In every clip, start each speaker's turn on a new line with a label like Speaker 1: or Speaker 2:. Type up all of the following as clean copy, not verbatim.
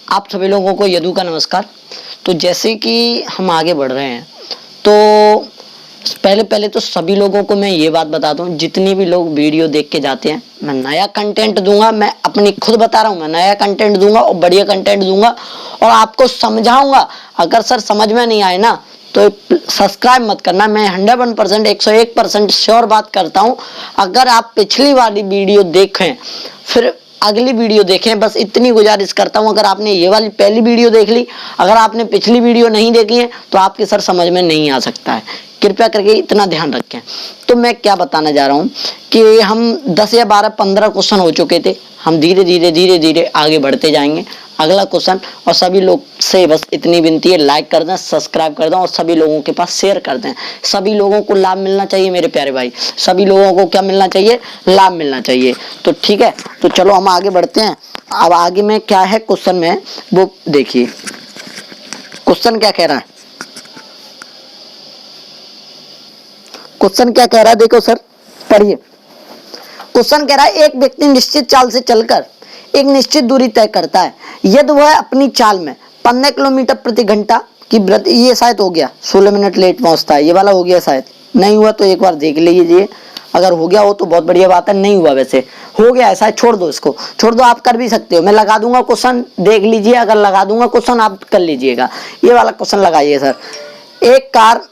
Speaker 1: आप सभी लोगों को यदु का नमस्कार। तो जैसे कि हम आगे बढ़ रहे हैं तो पहले तो सभी लोगों को मैं ये बात बता दूं, जितने भी लोग वीडियो देख के जाते हैं, मैं नया कंटेंट दूंगा। मैं अपनी खुद बता रहा हूं, मैं नया कंटेंट दूंगा और बढ़िया कंटेंट दूंगा और आपको समझाऊंगा। अगर सर समझ में नहीं आए ना तो सब्सक्राइब मत करना। मैं 100% 101% श्योर बात करता हूं। अगर आप पिछली वाली वीडियो देखें फिर अगली वीडियो देखें, बस इतनी गुजारिश करता हूं। अगर आपने ये वाली पहली वीडियो देख ली, अगर आपने पिछली वीडियो नहीं देखी है तो आपके सर समझ में नहीं आ सकता है। कृपया करके इतना ध्यान रखें। तो मैं क्या बताना जा रहा हूं कि हम 10 या 12 15 क्वेश्चन हो चुके थे। हम धीरे धीरे आगे बढ़ते जाएंगे। अगला क्वेश्चन, और सभी लोग से बस इतनी विनती है, लाइक कर दें, सब्सक्राइब कर दें और सभी लोगों के पास शेयर कर दें। सभी लोगों को लाभ मिलना चाहिए मेरे प्यारे भाई। सभी लोगों को क्या मिलना चाहिए? लाभ मिलना चाहिए। तो ठीक है, तो चलो हम आगे बढ़ते हैं। अब आगे में क्या है क्वेश्चन में, वो देखिए क्वेश्चन क्या कह रहा है। क्वेश्चन क्या कह रहा है, देखो सर पढ़िए। क्वेश्चन कह रहा है एक व्यक्ति निश्चित चाल से चलकर एक निश्चित दूरी तय करता है। यदि वह अपनी चाल में 15 किलोमीटर प्रति घंटा की वृद्धि, ये शायद हो गया 16 मिनट लेट पहुंचता है, ये वाला हो गया। शायद नहीं हुआ तो एक बार देख लीजिए, अगर हो गया हो तो बहुत बढ़िया बात है। नहीं हुआ, वैसे हो गया है शायद, छोड़ दो इसको, छोड़ दो। आप कर भी सकते हो, मैं लगा दूंगा क्वेश्चन, देख लीजिए। अगर लगा दूंगा क्वेश्चन आप कर लीजिएगा। ये वाला क्वेश्चन लगाइए सर। एक कार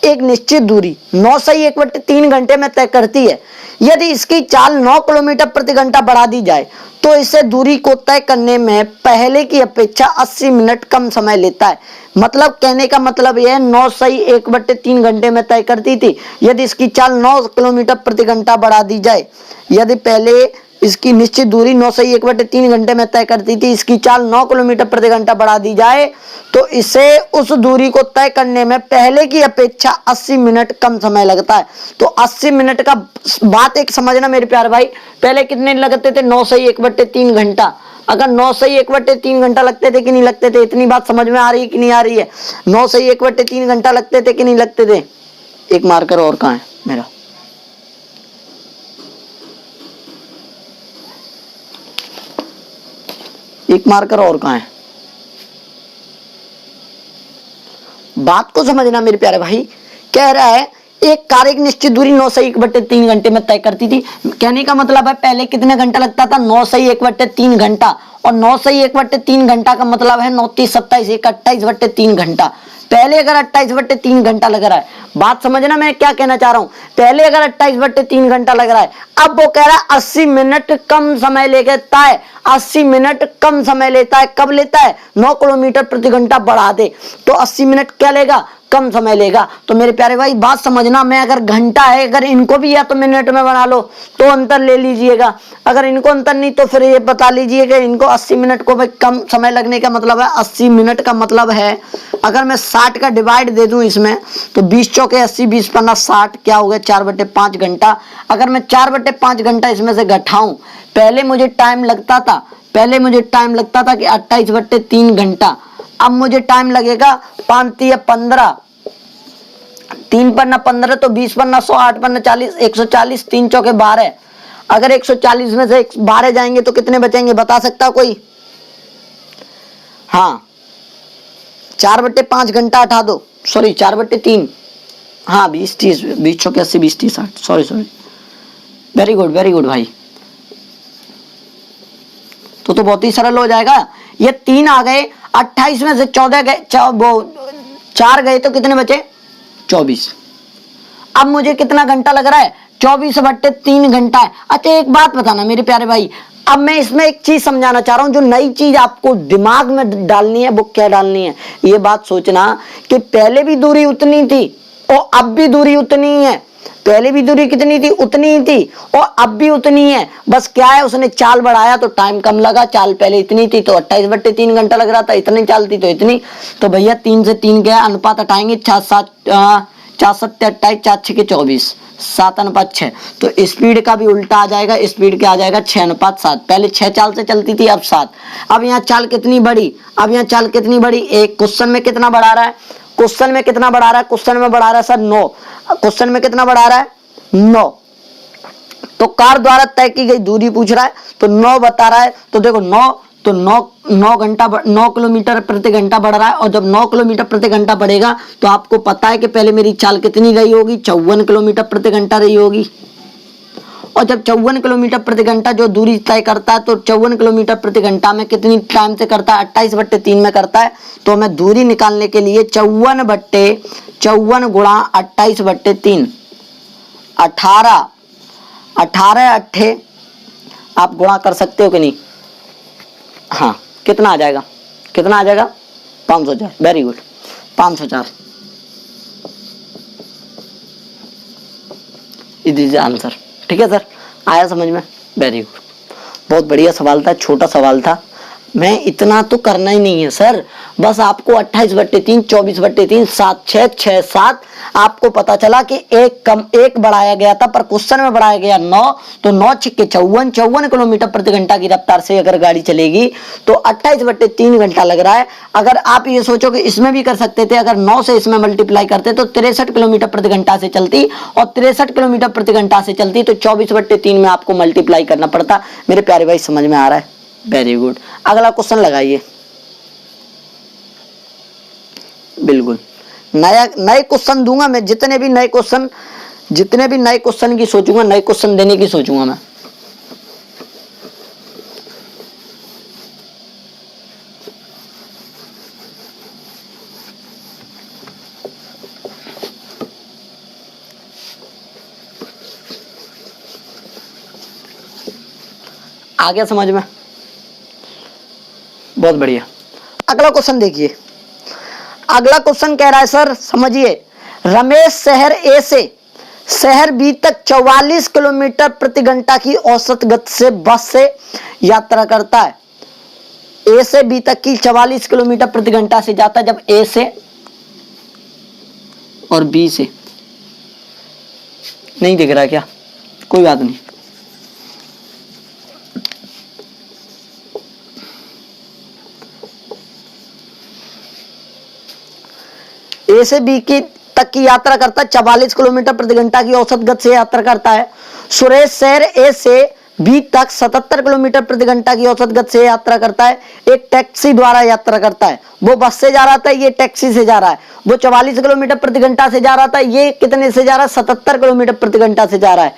Speaker 1: एक निश्चित दूरी 9 से 1/3 घंटे में तय करती है। यदि इसकी चाल 9 किलोमीटर प्रति घंटा बढ़ा दी जाए तो इसे दूरी को तय करने में पहले की अपेक्षा 80 मिनट कम समय लेता है। मतलब कहने का मतलब यह है 9 से 1/3 घंटे में तय करती थी। यदि इसकी चाल 9 किलोमीटर प्रति घंटा बढ़ा दी जाए, यदि पहले इसकी निश्चित दूरी 9 से 1/3 घंटे में तय करती थी, इसकी चाल 9 किलोमीटर प्रति घंटा बढ़ा दी जाए तो इसे उस दूरी को तय करने में पहले की अपेक्षा 80 मिनट कम समय लगता है। तो 80 मिनट का बात एक समझना मेरे प्यारे भाई। पहले कितने लगते थे? 9 से 1/3 घंटा। अगर 9 से 1/3 घंटा लगते थे कि नहीं लगते थे? इतनी बात समझ में आ रही है कि नहीं आ रही है? 9 से 1/3 घंटा लगते थे कि नहीं लगते थे? एक मार्कर और कहाँ है मेरा? एक मार्कर और कहाँ है? बात को समझना मेरे प्यारे भाई। कह रहा है एक कार एक निश्चित दूरी 9 से 1/3 घंटे में तय करती थी। कहने का मतलब है पहले कितने घंटा लगता था? 9 से 1/3 घंटा। और 9 से 1/3 घंटा का मतलब है 9 3 27 1 28/3 घंटा। पहले अगर 28/3 घंटा लग रहा है, बात समझना मैं क्या कहना चाह रहा हूं। पहले अगर 28/3 घंटा लग रहा है, अब वो कह रहा है 80 मिनट कम समय लेता है। 80 मिनट कम समय लेता है। कब लेता है? 9 किलोमीटर प्रति घंटा बढ़ा दे तो 80 मिनट क्या लेगा? कम समय लेगा। तो मेरे प्यारे भाई बात समझना, मैं अगर घंटा है, अगर इनको भी या तो मिनट में बना लो तो अंतर ले लीजिएगा। अगर इनको अंतर नहीं तो फिर ये बता लीजिएगा। इनको 80 मिनट को भाई कम समय लगने का मतलब है 80 मिनट का मतलब है, अगर मैं 60 का डिवाइड दे दूं इसमें तो 20 चौके 80, 20 पन्ना 60, क्या हो गया? 4/5 घंटा। अगर मैं 4/5 घंटा इसमें से घटाऊं, पहले मुझे टाइम लगता था कि 28/3 घंटा। अब मुझे टाइम लगेगा 5 या 15, 3 पन्ना 15 तो 20 पन्ना 100, 8 पन्ना 40, 140, 3 चौके 12। अगर 140 में से 12 जाएंगे तो कितने बचेंगे? बता सकता कोई? हाँ, 4/5 घंटा हटा दो, सॉरी 4/3, हाँ 20 30, 20 चौके 80, 20 30 60, सॉरी। वेरी गुड भाई। तो बहुत ही सरल हो जाएगा। ये 3 आ गए, 28 में से 14 गए, 4 गए तो कितने बचे? 24। अब मुझे कितना घंटा लग रहा है? 24/3 घंटा है। अच्छा एक बात बताना मेरे प्यारे भाई, अब मैं इसमें एक चीज समझाना चाह रहा हूं, जो नई चीज आपको दिमाग में डालनी है। वो क्या डालनी है? ये बात सोचना कि पहले भी दूरी उतनी थी और अब भी दूरी उतनी है। पहले भी दूरी कितनी थी? उतनी ही थी और अब भी उतनी है। बस क्या है, उसने चाल बढ़ाया तो टाइम कम लगा। चाल पहले इतनी थी तो 28/3 घंटा लग रहा था, इतनी चाल थी तो इतनी। तो भैया 3 से 3 गया, अनुपात हटाएंगे, 4 7 28, 4 6 24, 7:6। तो स्पीड का भी उल्टा आ जाएगा, स्पीड क्या आ जाएगा? 6:7। पहले 6 चाल से चलती थी, अब 7। अब यहाँ चाल कितनी बढ़ी? एक क्वेश्चन में कितना बढ़ा रहा है? क्वेश्चन में बढ़ा रहा है सर 9। क्वेश्चन में कितना बढ़ा रहा है? 9। तो कार द्वारा तय की गई दूरी पूछ रहा है, तो 9 बता रहा है, तो देखो 9, तो 9 किलोमीटर प्रति घंटा बढ़ रहा है। और जब 9 किलोमीटर प्रति घंटा बढ़ेगा तो आपको पता है कि पहले मेरी चाल कितनी रही होगी, 54 किलोमीटर प्रति घंटा रही होगी। और जब 54 किलोमीटर प्रति घंटा जो दूरी तय करता है, तो 54 किलोमीटर प्रति घंटा में कितनी टाइम से करता है, 28/3 में करता है। तो हमें दूरी निकालने के लिए 54 गुणा 28/3, 18 अट्ठे आप गुणा कर सकते हो कि नहीं? हाँ, कितना आ जाएगा, 504। Very good, 504 is answer. ठीक है सर, आया समझ में? वेरी गुड, बहुत बढ़िया सवाल था, छोटा सवाल था। मैं इतना तो करना ही नहीं है सर, बस आपको 28/3, 24/3, 7 6 6 7 आपको पता चला कि एक बढ़ाया गया था, पर क्वेश्चन में बढ़ाया गया 9, तो 9 छिक्के 54 किलोमीटर प्रति घंटा की रफ्तार से अगर गाड़ी चलेगी तो 28/3 घंटा लग रहा है। अगर आप ये सोचो कि इसमें भी कर सकते थे, अगर 9 से इसमें मल्टीप्लाई करते तो 63 किलोमीटर प्रति घंटा से चलती, और 63 किलोमीटर प्रति घंटा से चलती तो 24/3 में आपको मल्टीप्लाई करना पड़ता। मेरे प्यारे भाई समझ में आ रहा है? वेरी गुड, अगला क्वेश्चन लगाइए। बिल्कुल नए क्वेश्चन दूंगा मैं, जितने भी नए क्वेश्चन की सोचूंगा, नए क्वेश्चन देने की सोचूंगा मैं। आ गया समझ में? बहुत बढ़िया। अगला क्वेश्चन देखिए, अगला क्वेश्चन कह रहा है सर समझिए, रमेश शहर ए से शहर बी तक 44 किलोमीटर प्रति घंटा की औसत गति से बस से यात्रा करता है। ए से बी तक की 44 किलोमीटर प्रति घंटा से जाता है, जब ए से और बी से नहीं दिख रहा क्या? कोई बात नहीं, ए से बी की तक की यात्रा करता है, 44 किलोमीटर प्रति घंटा की औसत गति से यात्रा करता है। सुरेश शहर ए से बी तक 77 किलोमीटर प्रति घंटा की औसत गति से यात्रा करता है। एक टैक्सी द्वारा यात्रा करता है, वो बस से जा रहा था, ये टैक्सी से जा रहा है। वो 44 किलोमीटर प्रति घंटा से जा रहा था, ये कितने से जा रहा है? 77 किलोमीटर प्रति घंटा से जा रहा है।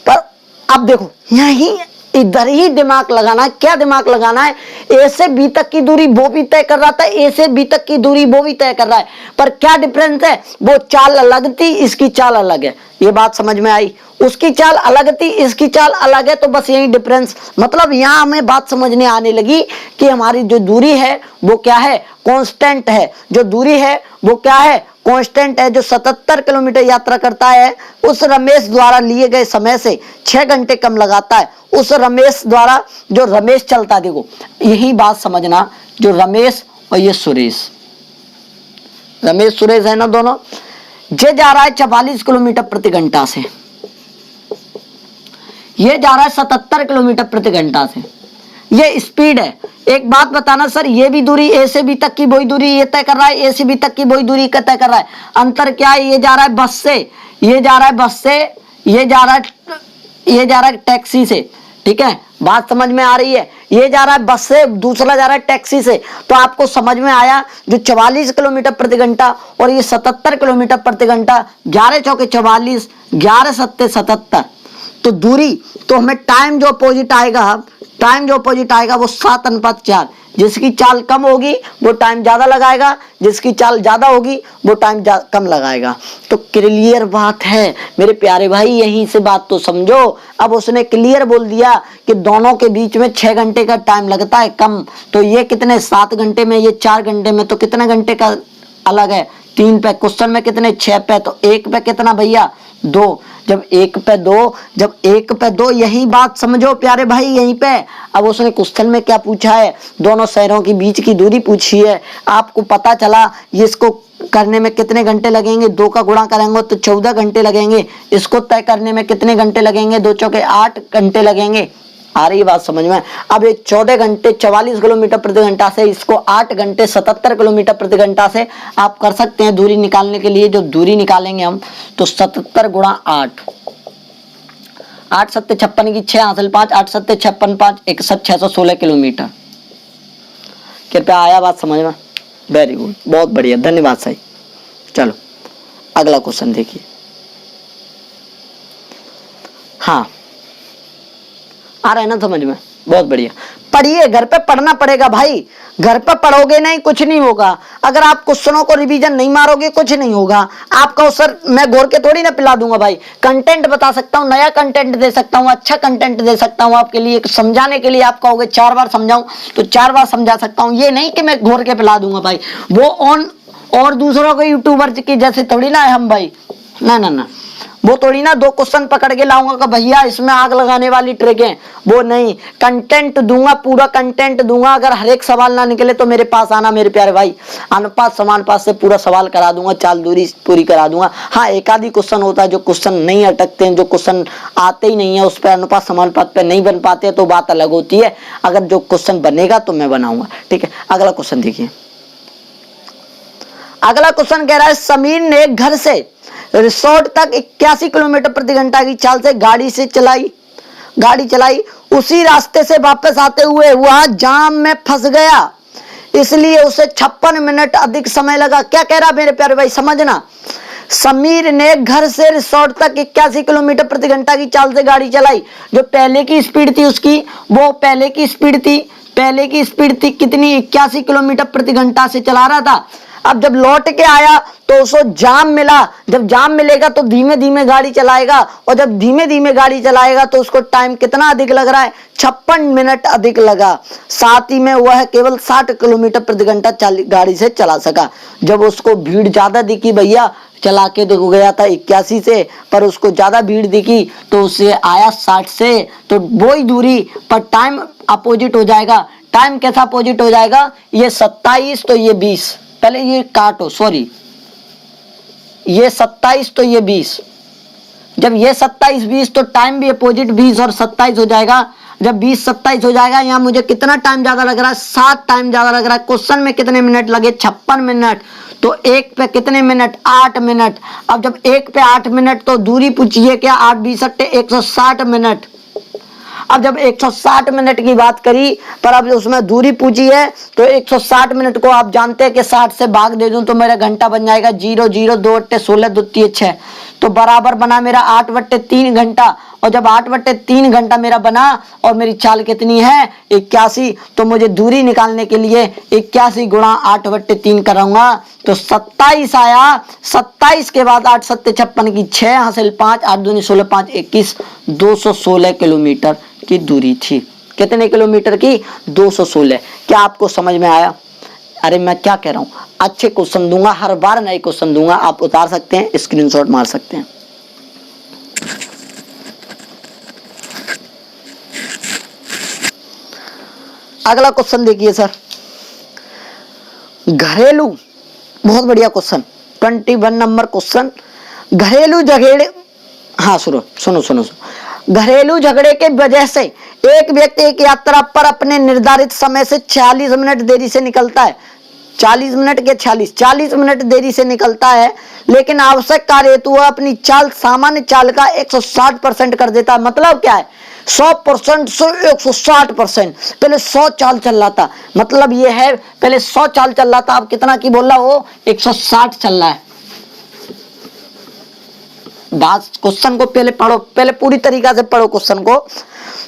Speaker 1: पर अब देखो यही इधर ही दिमाग लगाना है। क्या दिमाग लगाना है? ए से बी तक की दूरी वो भी तय कर रहा था, ए से बी तक की दूरी वो भी तय कर रहा है, पर क्या डिफरेंस है? वो चाल अलग थी, इसकी चाल अलग है। ये बात समझ में आई? उसकी चाल अलग थी, इसकी चाल अलग है, तो बस यही डिफरेंस। मतलब यहाँ हमें बात समझने आने लगी कि हमारी जो दूरी है वो क्या है? कांस्टेंट है। जो दूरी है वो क्या है? कांस्टेंट है। जो 77 किलोमीटर यात्रा करता है, उस रमेश द्वारा लिए गए समय से 6 घंटे कम लगाता है। उस रमेश द्वारा जो रमेश चलता, देखो यही बात समझना, जो रमेश और ये सुरेश, रमेश सुरेश है ना दोनों, ये जा रहा है 44 किलोमीटर प्रति घंटा से, ये जा रहा है 77 किलोमीटर प्रति घंटा से। ये स्पीड है। एक बात बताना सर, ये भी दूरी ए से बी तक की वही दूरी ये तय कर रहा है, ए से बी तक की वही दूरी तय कर रहा है। अंतर क्या है? ये जा रहा है बस से, ये जा रहा है बस से, ये जा रहा है टैक्सी से। ठीक है, बात समझ में आ रही है? ये जा रहा है बस से, दूसरा जा रहा है टैक्सी से। तो आपको समझ में आया, जो 44 किलोमीटर प्रति घंटा और ये 77 किलोमीटर प्रति घंटा, 11 चौके 44, 11 सत्ते 77, तो दूरी, तो हमें टाइम जो अपोजिट आएगा वो 7:4। जिसकी चाल कम होगी वो टाइम ज्यादा लगाएगा, जिसकी चाल ज्यादा होगी वो टाइम कम लगाएगा। तो क्लियर बात है मेरे प्यारे भाई, यहीं से बात तो समझो। अब उसने क्लियर बोल दिया कि दोनों के बीच में 6 घंटे का टाइम लगता है कम, तो ये कितने 7 घंटे में, ये 4 घंटे में, तो कितने घंटे का अलग है? 3 पे। क्वेश्चन में कितने? 6 पे, तो 1 पे कितना भैया? 2। जब 1 पे 2, यही बात समझो प्यारे भाई, यहीं पे। अब उसने क्वेश्चन में क्या पूछा है? दोनों शहरों के बीच की दूरी पूछी है। आपको पता चला ये इसको करने में कितने घंटे लगेंगे? 2 का गुणा करेंगे तो 14 घंटे लगेंगे। इसको तय करने में कितने घंटे लगेंगे? 2 चौके 8 घंटे लगेंगे। आ रही बात समझ में? अब ये 14 घंटे 44 किलोमीटर प्रति घंटा से, इसको 8 घंटे 77 किलोमीटर प्रति घंटा से आप कर सकते हैं दूरी निकालने के लिए। जो दूरी निकालेंगे हम, तो 77 गुणा 8, 8 सत्ते 56 की 6 हासिल 5, 8 सत्ते 56 5 61 616 किलोमीटर। कृपया आया बात समझ में? वेरी गुड, बहुत बढ़िया, धन्यवाद सही। चलो अगला क्वेश्चन देखिए। हाँ आ रहा है ना समझ में? बहुत बढ़िया। पढ़िए, घर पे पढ़ना पड़ेगा भाई, घर पे पढ़ोगे नहीं कुछ नहीं होगा। अगर आप क्वेश्चनों को रिवीजन नहीं मारोगे कुछ नहीं होगा। आपका सर मैं घोर के थोड़ी ना पिला दूंगा भाई, कंटेंट बता सकता हूँ, नया कंटेंट दे सकता हूँ, अच्छा कंटेंट दे सकता हूँ आपके लिए, समझाने के लिए। आप कहोगे 4 बार समझाऊं तो 4 बार समझा सकता हूँ, ये नहीं कि मैं घोर के पिला दूंगा भाई। वो ऑन और दूसरों को यूट्यूबर की जैसे थोड़ी ना है हम भाई, ना ना ना, वो थोड़ी ना 2 क्वेश्चन पकड़ के लाऊंगा कि भैया इसमें आग लगाने वाली ट्रिक है, वो नहीं। कंटेंट दूंगा, पूरा कंटेंट दूंगा। अगर हर एक सवाल ना निकले तो मेरे पास आना मेरे प्यारे भाई, अनुपात समानुपात से पूरा सवाल करा दूंगा, चाल दूरी पूरी करा दूंगा। हाँ एक आधी क्वेश्चन होता है जो क्वेश्चन नहीं अटकते हैं, जो क्वेश्चन आते ही नहीं है उस पर अनुपात समानुपात पे नहीं बन पाते तो बात अलग होती है। अगर जो क्वेश्चन बनेगा तो मैं बनाऊंगा, ठीक है। अगला क्वेश्चन देखिए। अगला क्वेश्चन कह रहा है समीर ने घर से रिसोर्ट तक 81 किलोमीटर प्रति घंटा की चाल से गाड़ी चलाई। उसी रास्ते से वापस आते हुए वह जाम में फंस गया, इसलिए उसे 56 मिनट अधिक समय लगा। क्या कह रहा मेरे प्यारे भाई, समझना। समीर ने घर से रिसोर्ट तक 81 किलोमीटर प्रति घंटा की चाल से गाड़ी चलाई। जो पहले की स्पीड थी उसकी, वो पहले की स्पीड थी कितनी? 81 किलोमीटर प्रति घंटा से चला रहा था। अब जब लौट के आया तो उसको जाम मिला। जब जाम मिलेगा तो धीमे धीमे गाड़ी चलाएगा, और जब धीमे धीमे गाड़ी चलाएगा तो उसको टाइम कितना अधिक लग रहा है? 56 मिनट अधिक लगा। साथ ही में वह केवल 60 किलोमीटर प्रति घंटा गाड़ी से चला सका। जब उसको भीड़ ज्यादा दिखी, भैया चला के देखो गया था 81 से, पर उसको ज्यादा भीड़ दिखी तो उसे आया 60 से, तो वही दूरी पर टाइम अपोजिट हो जाएगा। टाइम कैसा अपोजिट हो जाएगा? ये 27 तो ये 20, पहले ये काटो, सॉरी, ये 27 तो ये 20। जब ये 27 20 तो टाइम भी अपोजिट 20 और 27 हो जाएगा। जब 20 27 हो जाएगा, यहाँ मुझे कितना टाइम ज्यादा लग रहा है? 7 टाइम ज्यादा लग रहा है। क्वेश्चन में कितने मिनट लगे? 56 मिनट। तो एक पे कितने मिनट? 8 मिनट। अब जब एक पे 8 मिनट तो दूरी पूछिए क्या? 8 20 160 मिनट। अब जब 160 मिनट की बात करी, पर अब उसमें दूरी पूछी है तो 160 मिनट को आप जानते हैं कि 60 से भाग दे दूं तो मेरा घंटा बन जाएगा 0 0 2 8 16 2 3 6, तो बराबर बना मेरा 8/3 घंटा। और जब 8/3 घंटा मेरा बना और मेरी चाल कितनी है? 81, तो मुझे दूरी निकालने के लिए 81 गुणा 8/3 कराऊंगा तो 27 आया। 27 के बाद 8 सत्ते 56 की 6 हासिल 5, 8 दूनी 16 5 21, 216 किलोमीटर की दूरी थी। कितने किलोमीटर की? 216। क्या आपको समझ में आया? अरे मैं क्या कह रहा हूं, अच्छे क्वेश्चन दूंगा, हर बार नए क्वेश्चन दूंगा, आप उतार सकते हैं, स्क्रीनशॉट मार सकते हैं। अगला क्वेश्चन देखिए सर, घरेलू, बहुत बढ़िया क्वेश्चन, 21 नंबर क्वेश्चन। घरेलू झगड़े, हाँ सुनो। घरेलू झगड़े के वजह से एक व्यक्ति एक यात्रा पर अपने निर्धारित समय से 46 मिनट देरी से निकलता है। 40 मिनट के 40 मिनट देरी से निकलता है, लेकिन आवश्यक कार्य हेतु वह अपनी चाल सामान्य चाल का 160% कर देता है। मतलब क्या है? 100% से 160%। पहले 100 चाल चल रहा था, मतलब ये है पहले 100 चाल चल रहा था, अब कितना की बोल रहा हो? 160 चल रहा है। बात क्वेश्चन को पहले पढ़ो, पहले पूरी तरीका से पढ़ो क्वेश्चन को।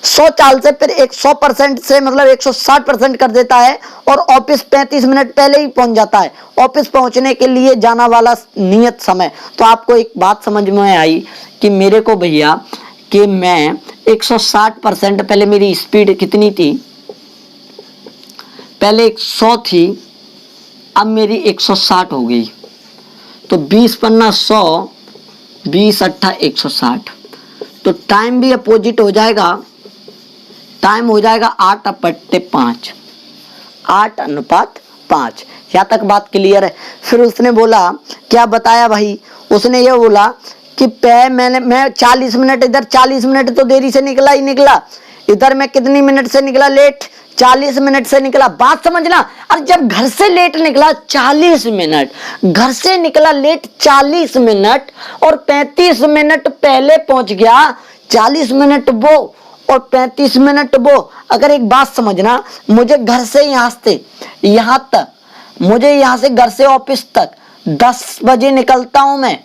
Speaker 1: 100 चाल से फिर 100% से मतलब 160% कर देता है, और ऑफिस 35 मिनट पहले ही पहुंच जाता है। ऑफिस पहुंचने के लिए जाना वाला नियत समय। तो आपको एक बात समझ में आई कि मेरे को भैया कि मैं 160%, पहले मेरी स्पीड कितनी थी? पहले 100 थी, अब मेरी 160 हो गई। तो 20 पन्ना 100, 20 अट्ठा 160, तो टाइम भी अपोजिट हो जाएगा। टाइम हो जाएगा 8/5, 8:5। यहाँ तक बात क्लियर है। फिर उसने बोला, क्या बताया भाई? उसने ये बोला कि मैं 40 मिनट, इधर 40 मिनट तो देरी से निकला ही निकला, इधर मैं कितनी मिनट से निकला? लेट, 40 मिनट से निकला। बात समझना। और जब घर से लेट निकला 40 मिनट, घर से निकला लेट 40 मिनट और 35 मिनट पहले पहुंच गया, 40 मिनट वो और 35 मिनट वो। अगर एक बात समझना, मुझे घर से यहाँ तक, मुझे यहाँ से घर से ऑफिस तक 10 बजे निकलता हूँ मैं,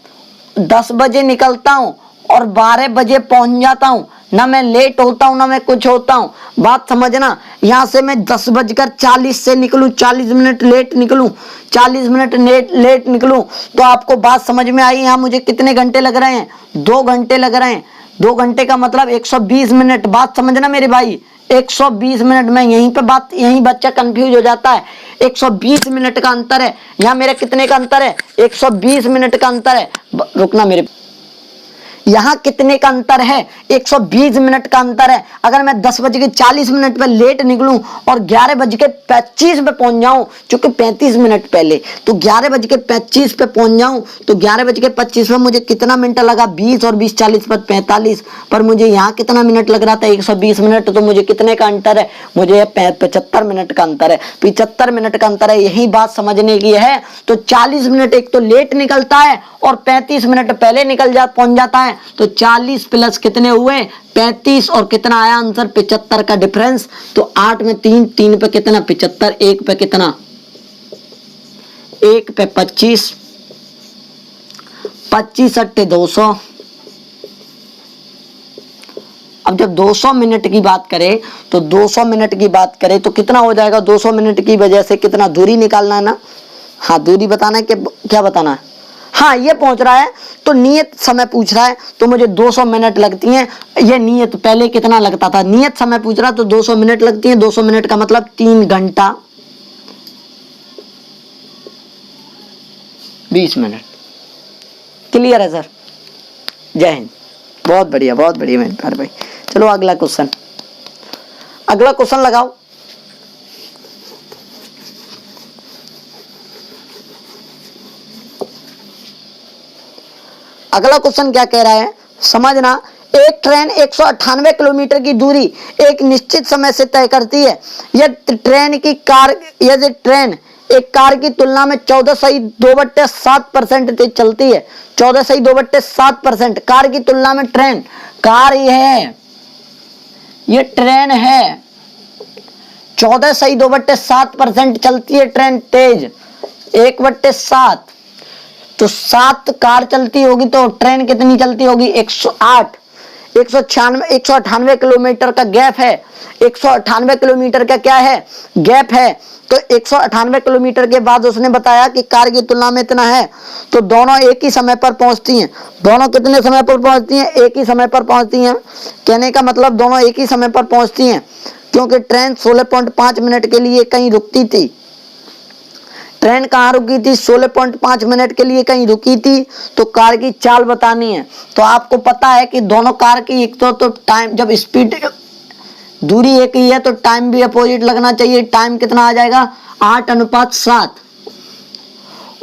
Speaker 1: 10 बजे निकलता हूँ और 12 बजे पहुंच जाता हूँ। ना मैं लेट होता हूँ ना मैं कुछ होता हूँ। बात समझना, यहाँ से मैं 10:40 से निकलूँ, 40 मिनट लेट निकलूँ, 40 मिनट लेट निकलूँ, तो आपको बात समझ में आई। यहाँ मुझे कितने घंटे लग रहे हैं? 2 घंटे लग रहे हैं। 2 घंटे का मतलब 120 मिनट। बात समझना मेरे भाई, 120 मिनट में यहीं बच्चा कंफ्यूज हो जाता है। 120 मिनट का अंतर है। यहाँ मेरे कितने का अंतर है? 120 मिनट का अंतर है। रुकना मेरे, यहाँ कितने का अंतर है? 120 मिनट का अंतर है। अगर मैं 10:40 पे लेट निकलूं और 11:25 पे पहुंच जाऊं, चूंकि 35 मिनट पहले, तो 11:25 पे पहुंच जाऊं, तो 11:25 पे मुझे कितना मिनट लगा? 20 और 20 40 पर 45, पर मुझे यहाँ कितना मिनट लग रहा था? 120 मिनट। तो मुझे कितने का अंतर है? मुझे 75 मिनट का अंतर है। 75 मिनट का अंतर है। यही बात समझने की है। तो 40 मिनट एक तो लेट निकलता है और 35 मिनट पहले पहुंच जाता है। तो 40 प्लस कितने हुए? 35, और कितना आया आंसर? 75 का डिफरेंस। तो 8 में 3, 3 पे कितना? 75, 1 पे कितना? 1 पे 25, 25 अट्टे 200। अब जब 200 मिनट की बात करें, तो 200 मिनट की बात करें तो कितना हो जाएगा? 200 मिनट की वजह से कितना दूरी निकालना है ना? हाँ, दूरी बताना है कि क्या बताना है? हाँ, ये पहुंच रहा है तो नियत समय पूछ रहा है, तो मुझे 200 मिनट लगती हैं। ये नियत पहले कितना लगता था? नियत समय पूछ रहा तो 200 मिनट लगती हैं। 200 मिनट का मतलब 3 घंटा 20 मिनट। क्लियर है सर? जय हिंद। बहुत बढ़िया मेरे प्यारे भाई। चलो अगला क्वेश्चन लगाओ। अगला क्वेश्चन क्या कह रहा है समझना। एक ट्रेन 198 किलोमीटर की दूरी एक निश्चित समय से तय करती है। यदि ट्रेन एक कार की तुलना में 14.2/7% तेज चलती है। 14.2/7% कार की तुलना में ट्रेन ये ट्रेन है 14.2/7% चलती है ट्रेन तेज। 1/7 तो 7 कार चलती होगी तो ट्रेन कितनी चलती होगी? 108। 198 किलोमीटर का गैप है। 198 किलोमीटर का क्या है? गैप है। तो 198 किलोमीटर के बाद उसने बताया कि कार की तुलना में इतना है, तो दोनों एक ही समय पर पहुंचती हैं। दोनों कितने समय पर पहुंचती हैं? एक ही समय पर पहुंचती हैं। कहने का मतलब दोनों एक ही समय पर पहुंचती हैं, क्योंकि ट्रेन 16.5 मिनट के लिए कहीं रुकती थी। ट्रेन कहाँ रुकी थी? 16.5 मिनट के लिए कहीं रुकी थी। तो कार की चाल बतानी है। तो आपको पता है कि दोनों कार की एक तो टाइम, जब स्पीड दूरी एक ही है तो टाइम भी अपोजिट लगना चाहिए। टाइम कितना आ जाएगा? 8:7।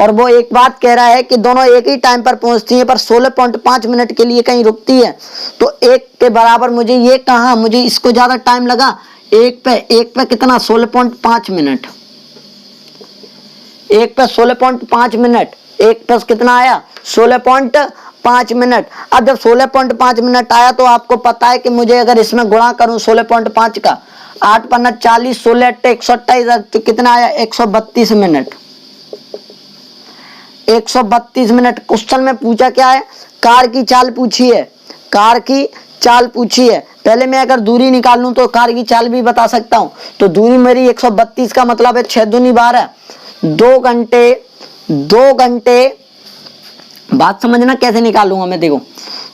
Speaker 1: और वो एक बात कह रहा है कि दोनों एक ही टाइम पर पहुंचती हैं, पर 16.5 मिनट के लिए कहीं रुकती है। तो एक के बराबर मुझे ये कहा, मुझे इसको ज्यादा टाइम लगा। एक पे कितना? 16.5 मिनट। 1 पे 16.5 मिनट। 1 प्लस कितना आया? 16.5 मिनट। अब जब 16.5 मिनट आया तो आपको पता है कि मुझे अगर इसमें गुणा करूं 16.5 का, 8 पन्ना 40, 16 अट्टे 128, तो कितना आया? 132 मिनट। 132 मिनट। क्वेश्चन में पूछा क्या है? कार की चाल पूछी है। कार की चाल पूछी है। पहले मैं अगर दूरी निकाल लूं तो कार की चाल भी बता सकता हूं। तो दूरी मेरी 132 का मतलब है 6 दूनी 12। 2 घंटे। बात समझना कैसे निकालूंगा मैं। देखो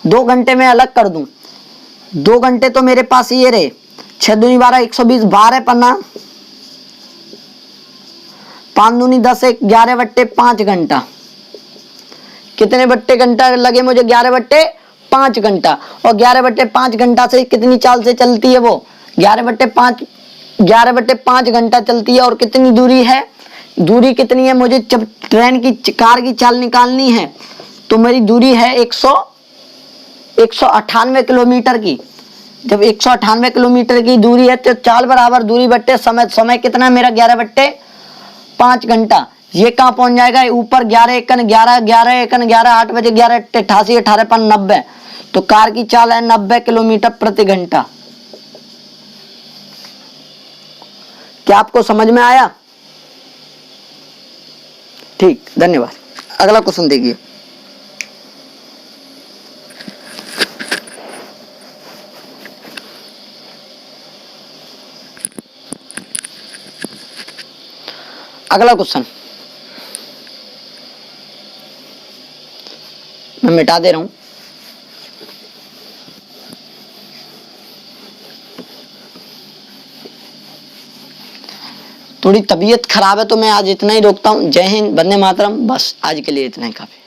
Speaker 1: 2 घंटे में अलग कर दूं। 2 घंटे तो मेरे पास ये रहे, 6 दूनी 12, 120, 12 पन्ना 5 दूनी 10, 11/5 घंटा। कितने बट्टे घंटा लगे मुझे? 11/5 घंटा। और 11/5 घंटा से कितनी चाल से चलती है वो? 11/5 घंटा चलती है। और कितनी दूरी है? दूरी कितनी है? मुझे जब कार की चाल निकालनी है तो मेरी दूरी है 198 किलोमीटर की। जब 198 किलोमीटर की दूरी है तो चाल बराबर दूरी बट्टे समय। समय कितना मेरा? 11/5 घंटा। ये कहाँ पहुंच जाएगा? ऊपर 11 एकन 11, 11 एकन 11, 8 बजे 11 88, 18 पन 90। तो कार की चाल है 90 किलोमीटर प्रति घंटा। क्या आपको समझ में आया? ठीक, धन्यवाद। अगला क्वेश्चन देखिए। अगला क्वेश्चन मैं मिटा दे रहा हूं। थोड़ी तबीयत खराब है तो मैं आज इतना ही रोकता हूं। जय हिंद, वंदे मातरम। बस आज के लिए इतना ही काफी।